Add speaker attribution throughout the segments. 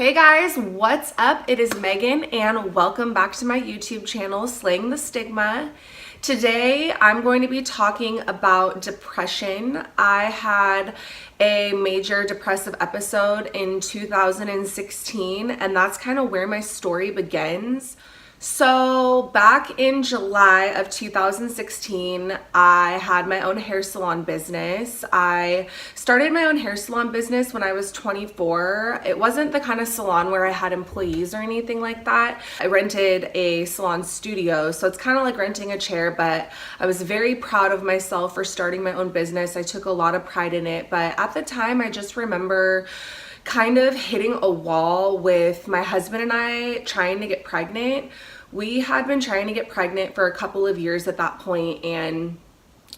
Speaker 1: Hey guys, what's up? It is Megan and welcome back to my YouTube channel, Slaying the Stigma. Today I'm going to be talking about depression. I had a major depressive episode in 2016 and that's kind of where my story begins. So back in July of 2016, I had my own hair salon business. I started my own hair salon business when I was 24. It wasn't the kind of salon where I had employees or anything like that. I rented a salon studio, so it's kind of like renting a chair, but I was very proud of myself for starting my own business. I took a lot of pride in it, but at the time I just remember kind of hitting a wall with my husband and I trying to get pregnant. We had been trying to get pregnant for a couple of years at that point, and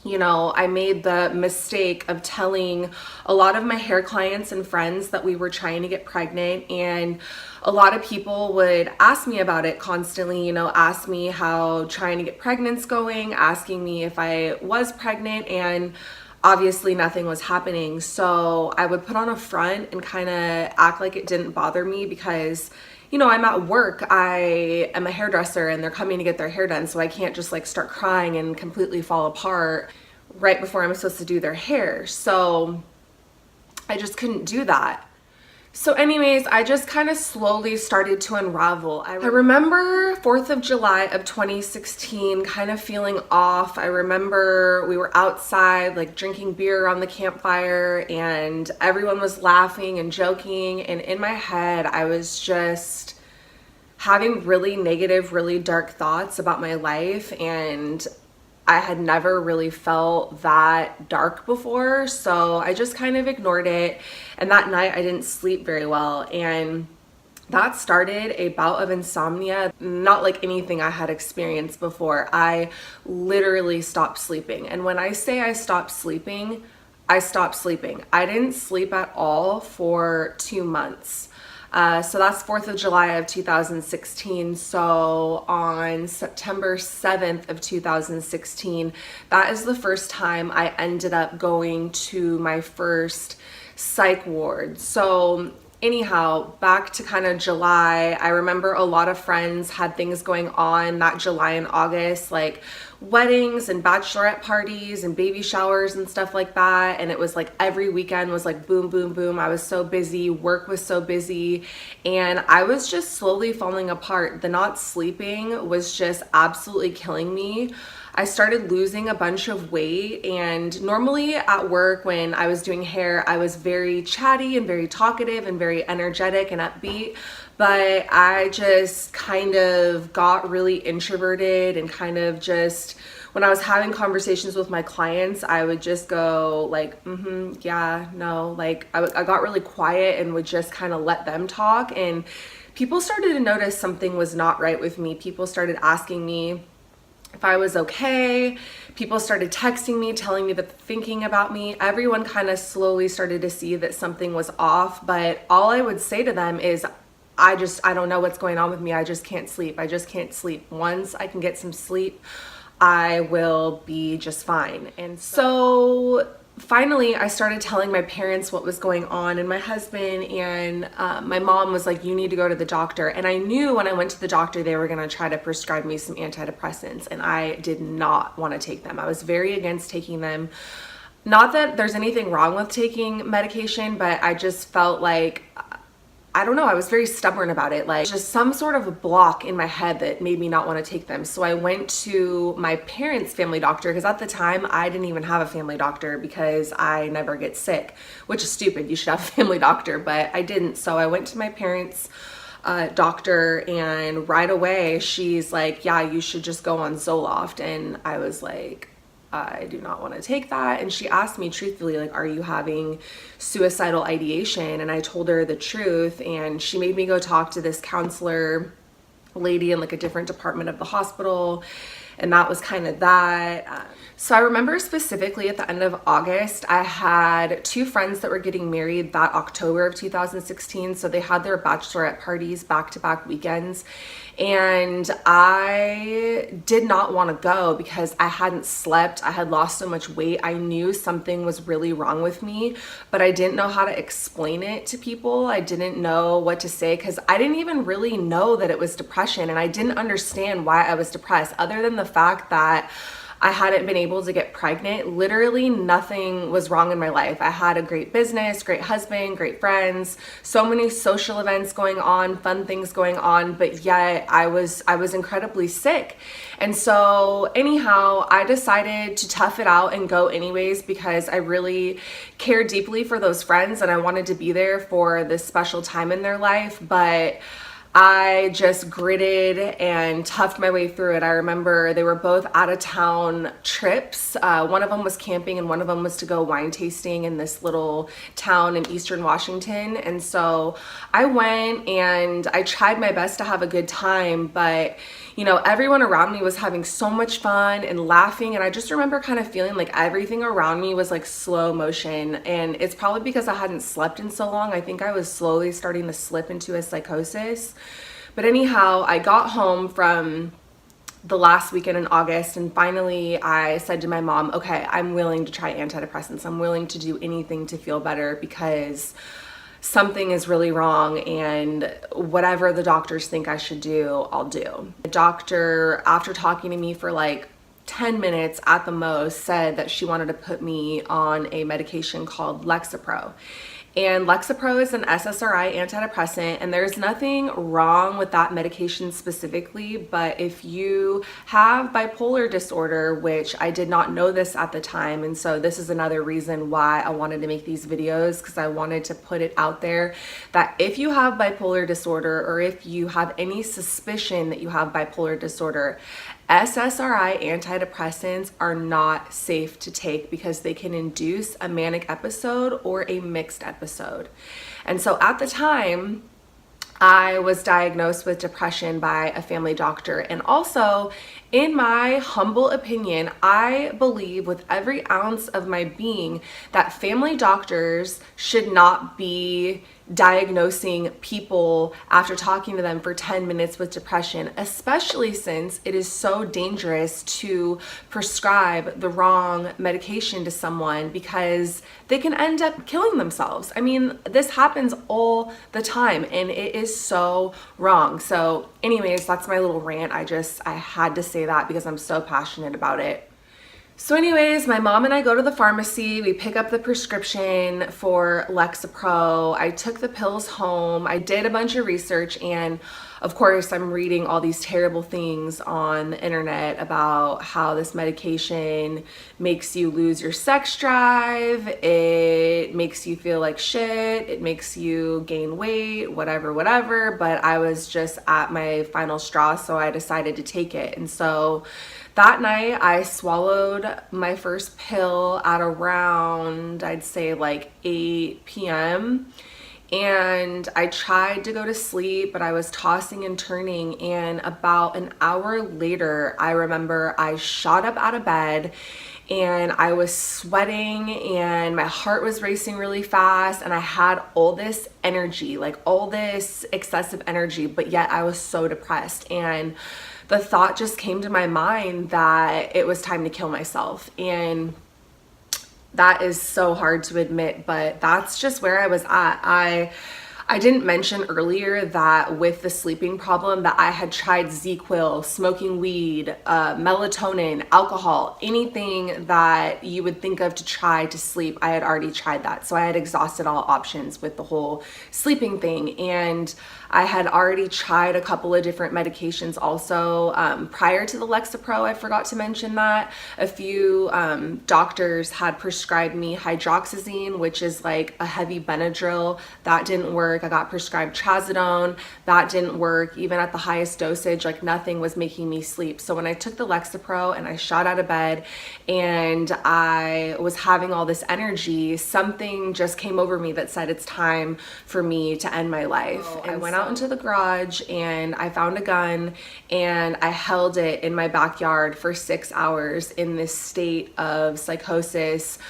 Speaker 1: I made the mistake of telling a lot of my hair clients and friends that we were trying to get pregnant, and a lot of people would ask me about it constantly, ask me how trying to get pregnant's going, asking me if I was pregnant, and obviously nothing was happening. So I would put on a front and kind of act like it didn't bother me because I'm at work, I am a hairdresser and they're coming to get their hair done, so I can't just like start crying and completely fall apart right before I'm supposed to do their hair. So I just couldn't do that. So anyways, I just kind of slowly started to unravel. I remember 4th of July of 2016 kind of feeling off. I remember we were outside like drinking beer around the campfire and everyone was laughing and joking, and in my head I was just having really negative, really dark thoughts about my life, and I had never really felt that dark before, so I just kind of ignored it. And that night I didn't sleep very well, and that started a bout of insomnia, not like anything I had experienced before. I literally stopped sleeping. And when I say I stopped sleeping, I stopped sleeping. I didn't sleep at all for 2 months. So that's 4th of July of 2016. So on September 7th of 2016, that is the first time I ended up going to my first psych ward. So anyhow, back to kind of July, I remember a lot of friends had things going on that July and August, like weddings and bachelorette parties and baby showers and stuff like that. And it was like every weekend was like boom, boom, boom. I was so busy, work was so busy, and I was just slowly falling apart. The not sleeping was just absolutely killing me. I started losing a bunch of weight, and normally at work when I was doing hair, I was very chatty and very talkative and very energetic and upbeat, but I just kind of got really introverted and kind of just, when I was having conversations with my clients, I would just go like, yeah, no, like I got really quiet and would just kind of let them talk, and people started to notice something was not right with me. People started asking me if I was okay. People started texting me, telling me that they're thinking about me. Everyone kind of slowly started to see that something was off, but all I would say to them is, I don't know what's going on with me. I just can't sleep. I just can't sleep. Once I can get some sleep, I will be just fine. And so finally I started telling my parents what was going on, and my husband and my mom was like, you need to go to the doctor. And I knew when I went to the doctor they were going to try to prescribe me some antidepressants, and I did not want to take them. I was very against taking them. Not that there's anything wrong with taking medication, but I just felt like, I don't know, I was very stubborn about it, like just some sort of a block in my head that made me not want to take them. So I went to my parents' family doctor, because at the time I didn't even have a family doctor because I never get sick, which is stupid. You should have a family doctor, but I didn't. So I went to my parents' doctor, and right away she's like, yeah, you should just go on Zoloft. And I was like, I do not want to take that. And she asked me truthfully, like, are you having suicidal ideation? And I told her the truth, and she made me go talk to this counselor lady in like a different department of the hospital, and that was kind of that. So I remember specifically at the end of August, I had 2 friends that were getting married that October of 2016. So they had their bachelorette parties back-to-back weekends, And I did not want to go because I hadn't slept. I had lost so much weight. I knew something was really wrong with me, but I didn't know how to explain it to people. I didn't know what to say because I didn't even really know that it was depression, and I didn't understand why I was depressed other than the fact that I hadn't been able to get pregnant. Literally nothing was wrong in my life. I had a great business, great husband, great friends, so many social events going on, fun things going on, but yet I was incredibly sick. And so anyhow, I decided to tough it out and go anyways because I really cared deeply for those friends and I wanted to be there for this special time in their life. But I just gritted and toughed my way through it. I remember they were both out of town trips. One of them was camping and one of them was to go wine tasting in this little town in Eastern Washington. And so I went and I tried my best to have a good time, but you know, everyone around me was having so much fun and laughing. And I just remember kind of feeling like everything around me was like slow motion. And it's probably because I hadn't slept in so long. I think I was slowly starting to slip into a psychosis. But anyhow, I got home from the last weekend in August and finally I said to my mom, okay, I'm willing to try antidepressants. I'm willing to do anything to feel better because something is really wrong and whatever the doctors think I should do, I'll do. The doctor, after talking to me for like 10 minutes at the most, said that she wanted to put me on a medication called Lexapro. And Lexapro is an SSRI antidepressant, and there's nothing wrong with that medication specifically, but if you have bipolar disorder, which I did not know this at the time, and so this is another reason why I wanted to make these videos, because I wanted to put it out there that if you have bipolar disorder or if you have any suspicion that you have bipolar disorder, SSRI antidepressants are not safe to take because they can induce a manic episode or a mixed episode. And so at the time, I was diagnosed with depression by a family doctor. And also, in my humble opinion, I believe with every ounce of my being that family doctors should not be diagnosing people after talking to them for 10 minutes with depression, especially since it is so dangerous to prescribe the wrong medication to someone because they can end up killing themselves. I mean, this happens all the time and it is so wrong. So anyways, that's my little rant. I had to say that because I'm so passionate about it. So anyways, my mom and I go to the pharmacy, we pick up the prescription for Lexapro. I took the pills home, I did a bunch of research, and of course I'm reading all these terrible things on the internet about how this medication makes you lose your sex drive, it makes you feel like shit, it makes you gain weight, whatever, but I was just at my final straw, so I decided to take it. And so that night, I swallowed my first pill at around, I'd say like 8 p.m. And I tried to go to sleep, but I was tossing and turning. And about an hour later, I remember I shot up out of bed and I was sweating and my heart was racing really fast. And I had all this energy, like all this excessive energy, but yet I was so depressed. And the thought just came to my mind that it was time to kill myself. And that is so hard to admit, but that's just where I was at. I didn't mention earlier that with the sleeping problem that I had tried ZQuil, smoking weed, melatonin, alcohol, anything that you would think of to try to sleep. I had already tried that. So I had exhausted all options with the whole sleeping thing. And I had already tried a couple of different medications also prior to the Lexapro. I forgot to mention that. A few doctors had prescribed me hydroxyzine, which is like a heavy Benadryl. That didn't work. I got prescribed Trazodone. That didn't work. Even at the highest dosage, like nothing was making me sleep. So when I took the Lexapro and I shot out of bed and I was having all this energy, something just came over me that said it's time for me to end my life. And I went out into the garage and I found a gun and I held it in my backyard for 6 hours in this state of psychosis,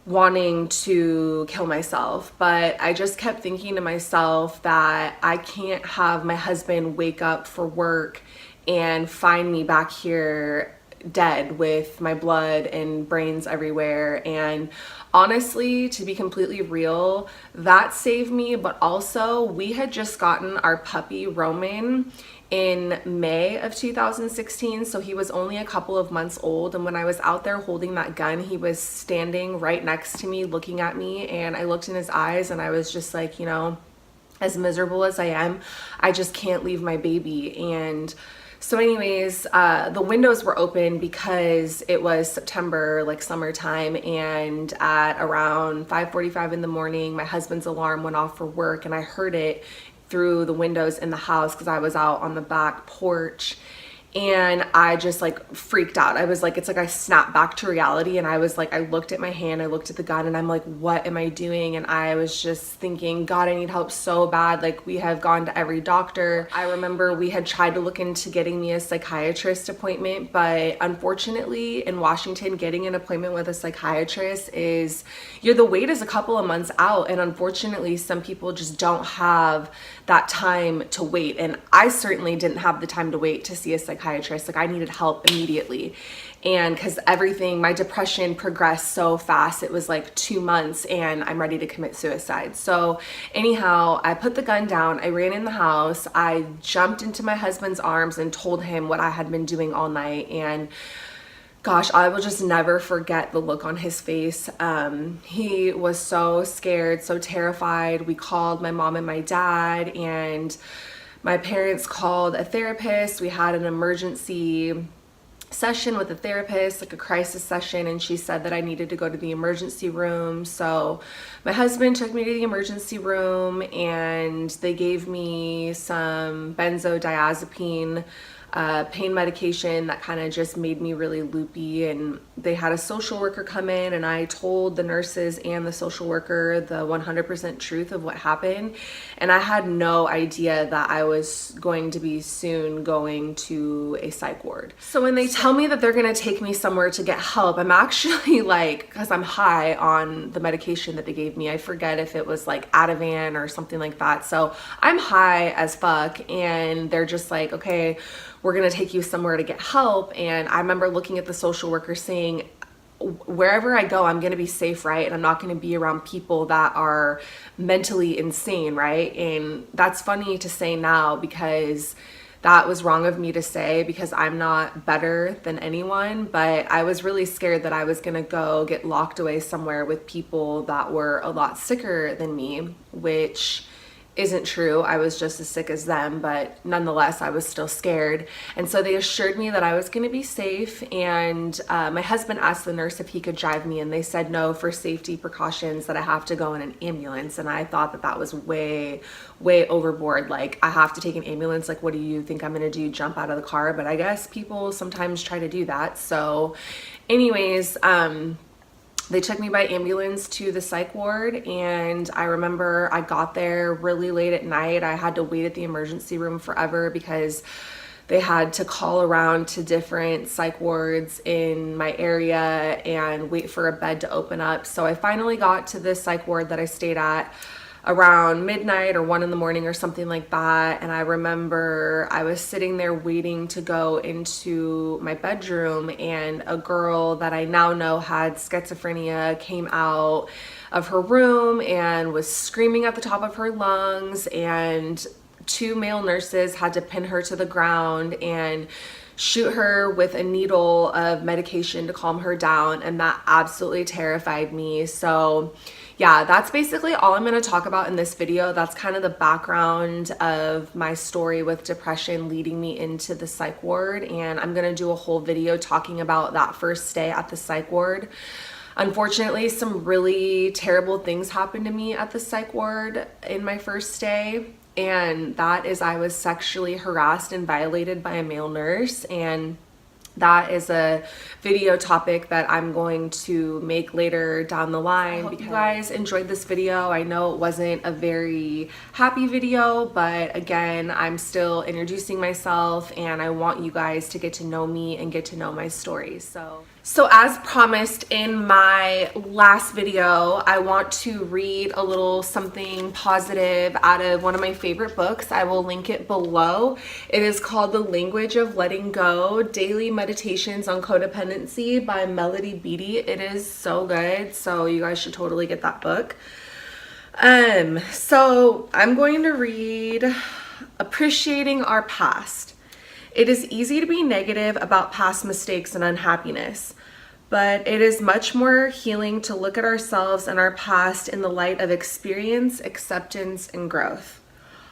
Speaker 1: wanting to kill myself, but I just kept thinking to myself that I can't have my husband wake up for work and find me back here dead with my blood and brains everywhere. And honestly, to be completely real, that saved me. But also, we had just gotten our puppy Roman in May of 2016, so he was only a couple of months old. And when I was out there holding that gun, he was standing right next to me looking at me, and I looked in his eyes and I was just like, you know, as miserable as I am, I just can't leave my baby. And so anyways, the windows were open because it was September, like summertime, and at around 5:45 in the morning, my husband's alarm went off for work, and I heard it through the windows in the house because I was out on the back porch. And I just like freaked out. I was like, it's like I snapped back to reality, and I was like, I looked at my hand, I looked at the gun, and I'm like, what am I doing? And I was just thinking, God, I need help so bad. Like, we have gone to every doctor. I remember we had tried to look into getting me a psychiatrist appointment, but unfortunately in Washington, getting an appointment with a psychiatrist is, the wait is a couple of months out. And unfortunately, some people just don't have that time to wait. And I certainly didn't have the time to wait to see a psychiatrist. Like, I needed help immediately. And because my depression progressed so fast, it was like 2 months and I'm ready to commit suicide. So anyhow, I put the gun down, I ran in the house, I jumped into my husband's arms and told him what I had been doing all night. And gosh, I will just never forget the look on his face. He was so scared, so terrified. We called my mom and my dad, and my parents called a therapist. We had an emergency session with a therapist, like a crisis session, and she said that I needed to go to the emergency room. So my husband took me to the emergency room, and they gave me some benzodiazepine pain medication that kind of just made me really loopy. And they had a social worker come in, and I told the nurses and the social worker the 100% truth of what happened. And I had no idea that I was going to be soon going to a psych ward. So when they tell me that they're going to take me somewhere to get help, I'm actually like, because I'm high on the medication that they gave me, I forget if it was like Ativan or something like that. So I'm high as fuck, and they're just like, okay, we're gonna take you somewhere to get help. And I remember looking at the social worker saying, wherever I go, I'm gonna be safe, right? And I'm not gonna be around people that are mentally insane, right? And that's funny to say now, because that was wrong of me to say, because I'm not better than anyone. But I was really scared that I was gonna go get locked away somewhere with people that were a lot sicker than me, which isn't true. I was just as sick as them, but nonetheless, I was still scared. And so they assured me that I was going to be safe. And my husband asked the nurse if he could drive me, and they said no, for safety precautions, that I have to go in an ambulance. And I thought that that was way, way overboard. Like, I have to take an ambulance. Like, what do you think I'm going to do? Jump out of the car? But I guess people sometimes try to do that. So anyways, they took me by ambulance to the psych ward, and I remember I got there really late at night. I had to wait at the emergency room forever because they had to call around to different psych wards in my area and wait for a bed to open up. So I finally got to the psych ward that I stayed at around midnight or 1 in the morning or something like that. And I remember I was sitting there waiting to go into my bedroom, and a girl that I now know had schizophrenia came out of her room and was screaming at the top of her lungs, and 2 male nurses had to pin her to the ground and shoot her with a needle of medication to calm her down. And that absolutely terrified me. So yeah, that's basically all I'm going to talk about in this video. That's kind of the background of my story with depression leading me into the psych ward. And I'm going to do a whole video talking about that first stay at the psych ward. Unfortunately, some really terrible things happened to me at the psych ward in my first stay. And that is, I was sexually harassed and violated by a male nurse. And that is a video topic that I'm going to make later down the line. I hope you guys enjoyed this video. I know it wasn't a very happy video, but again, I'm still introducing myself, and I want you guys to get to know me and get to know my story. So So as promised in my last video, I want to read a little something positive out of one of my favorite books. I will link it below. It is called The Language of Letting Go, Daily Meditations on Codependency by Melody Beattie. It is so good, so you guys should totally get that book. So I'm going to read Appreciating Our Past. It is easy to be negative about past mistakes and unhappiness, but it is much more healing to look at ourselves and our past in the light of experience, acceptance, and growth.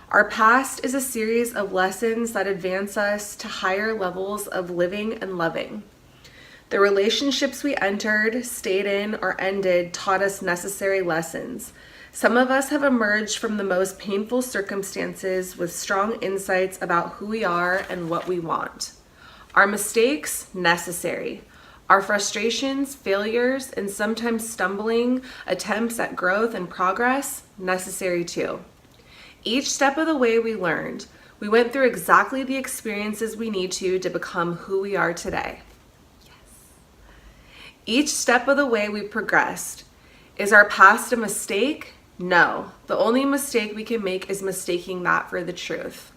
Speaker 1: Our past is a series of lessons that advance us to higher levels of living and loving. The relationships we entered, stayed in, or ended taught us necessary lessons. Some of us have emerged from the most painful circumstances with strong insights about who we are and what we want. Our mistakes, necessary. Our frustrations, failures, and sometimes stumbling attempts at growth and progress, necessary too. Each step of the way we learned. We went through exactly the experiences we need to become who we are today. Yes. Each step of the way we progressed. Is our past a mistake? No. The only mistake we can make is mistaking that for the truth.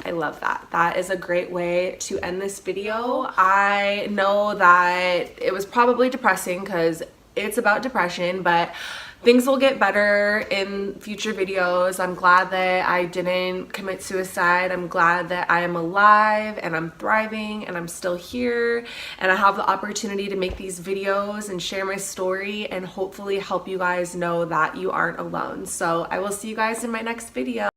Speaker 1: I love that. That is a great way to end this video. I know that it was probably depressing because it's about depression, but things will get better in future videos. I'm glad that I didn't commit suicide. I'm glad that I am alive and I'm thriving and I'm still here and I have the opportunity to make these videos and share my story and hopefully help you guys know that you aren't alone. So I will see you guys in my next video.